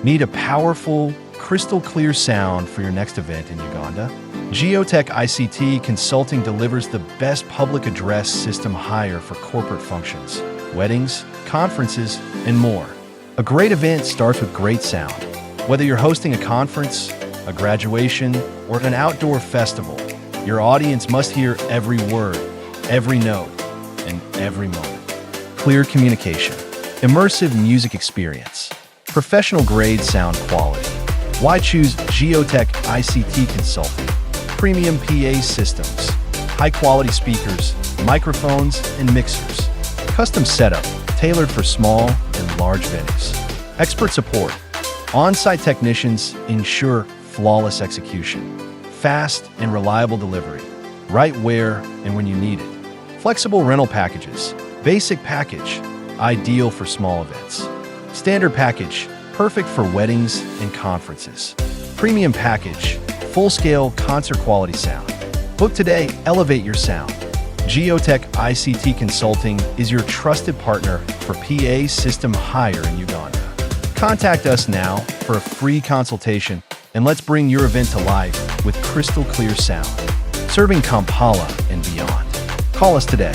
Need a powerful, crystal clear sound for your next event in Uganda? Geotech ICT Consulting delivers the best public address system hire for corporate functions, weddings, conferences, and more. A great event starts with great sound. Whether you're hosting a conference, a graduation, or an outdoor festival, your audience must hear every word, every note, and every moment. Clear communication, immersive music experience, professional-grade sound quality. Why choose Geotech ICT Consulting? Premium PA systems, high-quality speakers, microphones, and mixers. Custom setup, tailored for small and large venues. Expert support. On-site technicians ensure flawless execution. Fast and reliable delivery. Right where and when you need it. Flexible rental packages. Basic package, ideal for small events. Standard package, perfect for weddings and conferences. Premium package, full-scale concert quality sound. Book today, elevate your sound. Geotech ICT Consulting is your trusted partner for PA system hire in Uganda. Contact us now for a free consultation and let's bring your event to life with crystal clear sound, serving Kampala and beyond. Call us today.